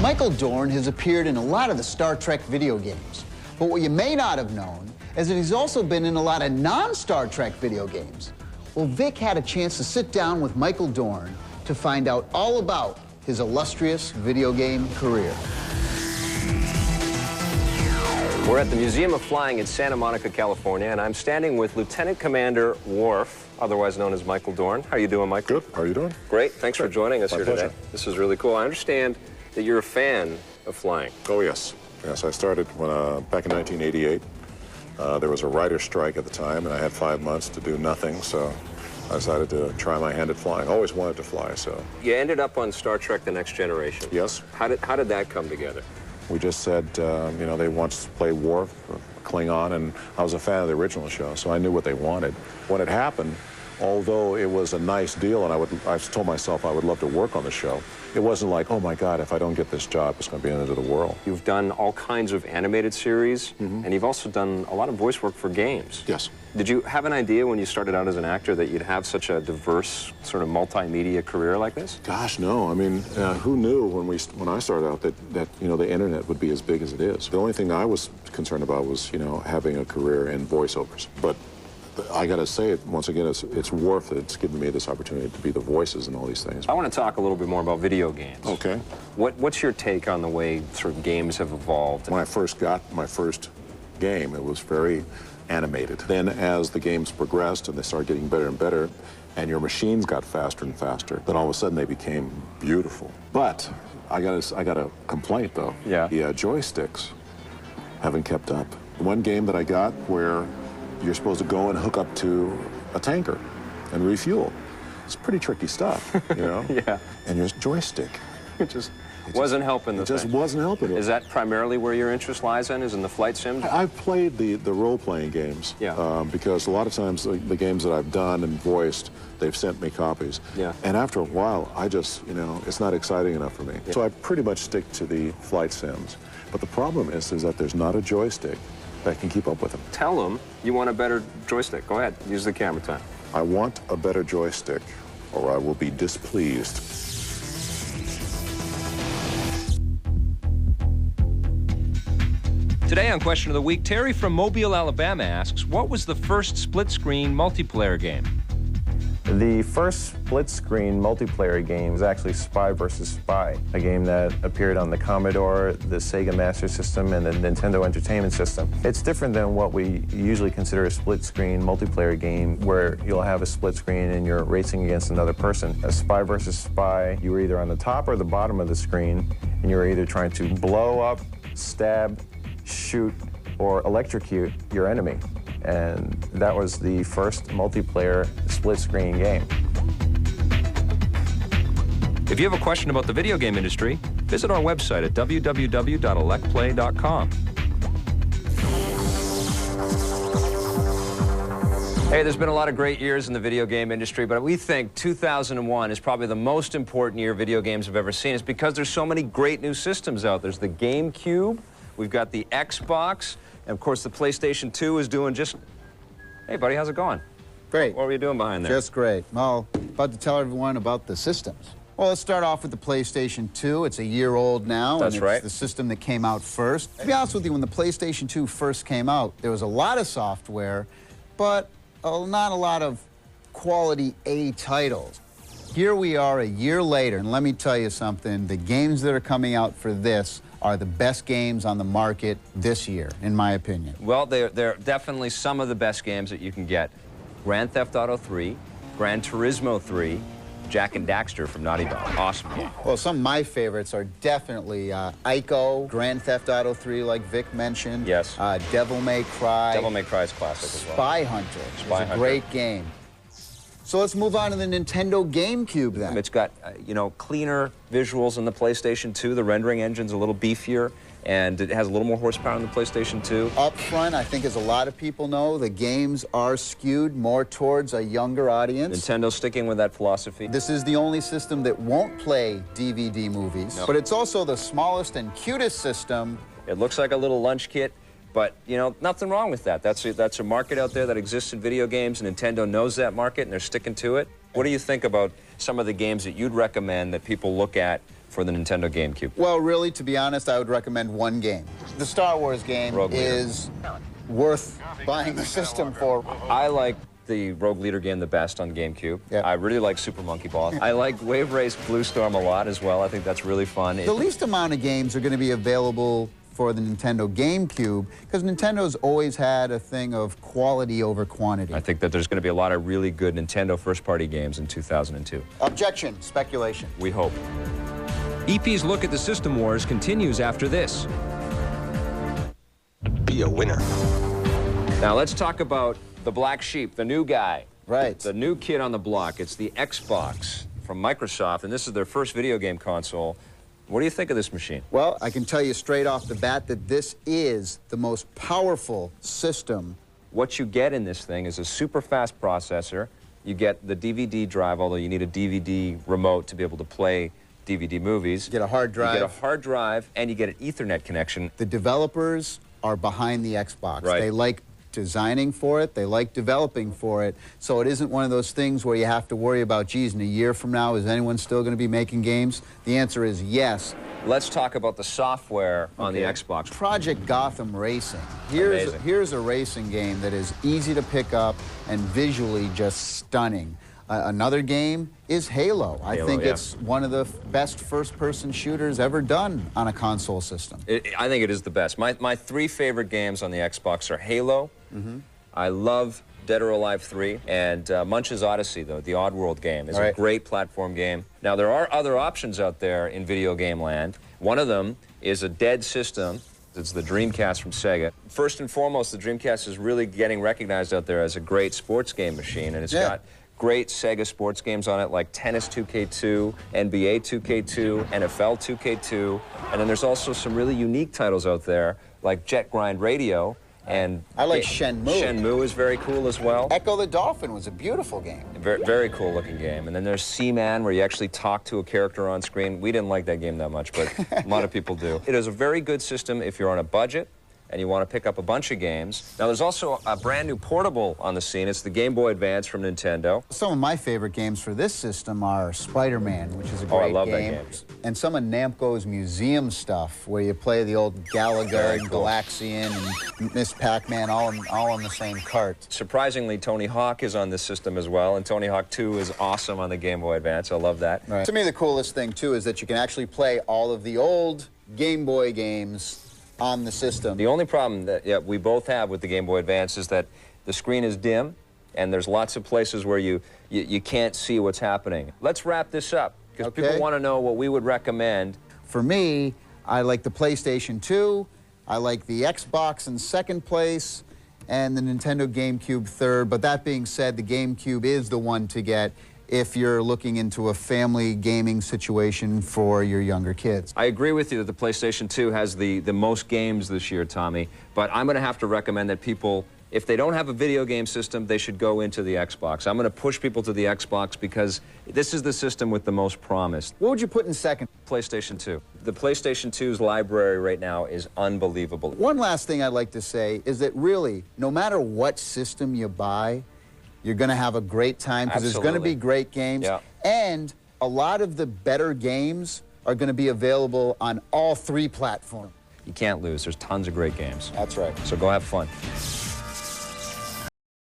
Michael Dorn has appeared in a lot of the Star Trek video games. But what you may not have known is that he's also been in a lot of non-Star Trek video games. Well, Vic had a chance to sit down with Michael Dorn to find out all about his illustrious video game career. We're at the Museum of Flying in Santa Monica, California, and I'm standing with Lieutenant Commander Worf, otherwise known as Michael Dorn. How are you doing, Michael? Good. How are you doing? Great. Thanks for joining us here pleasure. today. This is really cool. I understand that you're a fan of flying. Oh, yes. Yes, I started when, back in 1988. There was a writer's strike at the time, and I had 5 months to do nothing, so I decided to try my hand at flying. Always wanted to fly, so. You ended up on Star Trek: The Next Generation. Yes. How did that come together? We just said, you know, they wanted to play Worf, Klingon, and I was a fan of the original show, so I knew what they wanted. When it happened, although it was a nice deal, and I told myself I would love to work on the show, it wasn't like, oh my God, if I don't get this job, it's going to be the end of the world. You've done all kinds of animated series, and you've also done a lot of voice work for games. Yes. Did you have an idea when you started out as an actor that you'd have such a diverse sort of multimedia career like this? Gosh, no. I mean, who knew when I started out that you know, the internet would be as big as it is? The only thing I was concerned about was, you know, having a career in voiceovers. But I got to say it once again, it's Worf that's given me this opportunity to be the voices and all these things. I want to talk a little bit more about video games. Okay. What's your take on the way sort of games have evolved? When I first got my first game, it was very animated. Then as the games progressed and they started getting better and better, and your machines got faster and faster, then all of a sudden they became beautiful. But I got a complaint though. Yeah. The joysticks haven't kept up. One game that I got where you're supposed to go and hook up to a tanker and refuel. It's pretty tricky stuff, you know? Yeah. And your joystick. It just wasn't helping the thing. It just wasn't helping it. Is that primarily where your interest lies in, is in the flight sims? I've played the role-playing games. Yeah. Because a lot of times the games that I've done and voiced, they've sent me copies. Yeah. And after a while, I just, you know, it's not exciting enough for me. Yeah. So I pretty much stick to the flight sims. But the problem is that there's not a joystick that can keep up with them. Tell them you want a better joystick. Go ahead, use the camera time. I want a better joystick, or I will be displeased. Today on Question of the Week, Terry from Mobile, Alabama asks, what was the first split-screen multiplayer game? The first split-screen multiplayer game is actually Spy vs. Spy, a game that appeared on the Commodore, the Sega Master System, and the Nintendo Entertainment System. It's different than what we usually consider a split-screen multiplayer game, where you'll have a split screen and you're racing against another person. A Spy vs. Spy, you were either on the top or the bottom of the screen, and you were either trying to blow up, stab, shoot, or electrocute your enemy. And that was the first multiplayer split-screen game. If you have a question about the video game industry, visit our website at www.electplay.com. Hey, there's been a lot of great years in the video game industry, but we think 2001 is probably the most important year video games have ever seen. It's because there's so many great new systems out. There's the GameCube, we've got the Xbox, and of course the PlayStation 2 is doing just... Hey buddy, how's it going? Great. What were you doing behind there? Just great. Well, about to tell everyone about the systems. Well, let's start off with the PlayStation 2. It's a year old now. That's and right. It's the system that came out first. To be honest with you, when the PlayStation 2 first came out, there was a lot of software, but not a lot of quality A titles. Here we are a year later, and let me tell you something. The games that are coming out for this are the best games on the market this year, in my opinion. Well, they're definitely some of the best games that you can get. Grand Theft Auto 3, Gran Turismo 3, Jak and Daxter from Naughty Dog. Awesome game. Well, some of my favorites are definitely Ico, Grand Theft Auto 3, like Vic mentioned. Yes. Devil May Cry. Devil May Cry is classic as well. Spy Hunter. Spy It's a Hunter. great game. So let's move on to the Nintendo GameCube then. It's got, you know, cleaner visuals in the PlayStation 2. The rendering engine's a little beefier. and it has a little more horsepower than the PlayStation 2. Up front, I think as a lot of people know, the games are skewed more towards a younger audience. Nintendo's sticking with that philosophy. This is the only system that won't play DVD movies, but it's also the smallest and cutest system. It looks like a little lunch kit, but, you know, nothing wrong with that. That's a market out there that exists in video games, and Nintendo knows that market, and they're sticking to it. What do you think about some of the games that you'd recommend that people look at for the Nintendo GameCube? Well, really, to be honest, I would recommend one game. The Star Wars game is worth buying the system for. I like the Rogue Leader game the best on GameCube. Yep. I really like Super Monkey Ball. I like Wave Race Blue Storm a lot as well. I think that's really fun. The least amount of games are going to be available for the Nintendo GameCube, because Nintendo's always had a thing of quality over quantity. I think that there's going to be a lot of really good Nintendo first-party games in 2002. Objection, speculation. We hope. EP's look at the System Wars continues after this. Be a winner. Now let's talk about the black sheep, the new guy. Right. The new kid on the block. It's the Xbox from Microsoft, and this is their first video game console. What do you think of this machine? Well, I can tell you straight off the bat that this is the most powerful system. What you get in this thing is a super fast processor. You get the DVD drive, although you need a DVD remote to be able to play DVD movies. You get a hard drive. You get a hard drive, and you get an Ethernet connection. The developers are behind the Xbox. Right. They like designing for it, they like developing for it, so it isn't one of those things where you have to worry about, geez, in a year from now, is anyone still going to be making games? The answer is yes. Let's talk about the software on the Xbox. Project Gotham Racing. Amazing. Here's a racing game that is easy to pick up and visually just stunning. Another game is Halo. I think it's one of the best first-person shooters ever done on a console system. I think it is the best. My three favorite games on the Xbox are Halo. I love Dead or Alive 3, and Munch's Odyssey, though, the Oddworld game, is a great platform game. Now, there are other options out there in video game land. One of them is a dead system. It's the Dreamcast from Sega. First and foremost, the Dreamcast is really getting recognized out there as a great sports game machine, and it's got great Sega sports games on it, like Tennis 2K2, NBA 2K2, NFL 2K2, and then there's also some really unique titles out there, like Jet Grind Radio, and I like Shenmue. Shenmue is very cool as well. Echo the Dolphin was a beautiful game. Very cool looking game. And then there's Seaman, where you actually talk to a character on screen. We didn't like that game that much, but a lot of people do. It is a very good system if you're on a budget and you want to pick up a bunch of games. Now, there's also a brand new portable on the scene. It's the Game Boy Advance from Nintendo. Some of my favorite games for this system are Spider-Man, which is a great I love game. that game. And some of Namco's museum stuff, where you play the old Galaga and Galaxian and Miss Pac-Man all on the same cart. Surprisingly, Tony Hawk is on this system as well, and Tony Hawk 2 is awesome on the Game Boy Advance. I love that. To me, the coolest thing, too, is that you can actually play all of the old Game Boy games on the system. The only problem that we both have with the Game Boy Advance is that the screen is dim, and there's lots of places where you can't see what's happening. Let's wrap this up, because people want to know what we would recommend. For me, I like the PlayStation 2, I like the Xbox in second place, and the Nintendo GameCube third. But that being said, the GameCube is the one to get if you're looking into a family gaming situation for your younger kids. I agree with you that the PlayStation 2 has the most games this year, Tommy, but I'm going to have to recommend that people, if they don't have a video game system, they should go into the Xbox. I'm going to push people to the Xbox because this is the system with the most promise. What would you put in second? PlayStation 2. The PlayStation 2's library right now is unbelievable. One last thing I'd like to say is that really, no matter what system you buy, you're going to have a great time, because there's going to be great games. And a lot of the better games are going to be available on all three platforms. You can't lose. There's tons of great games. That's right. So go have fun.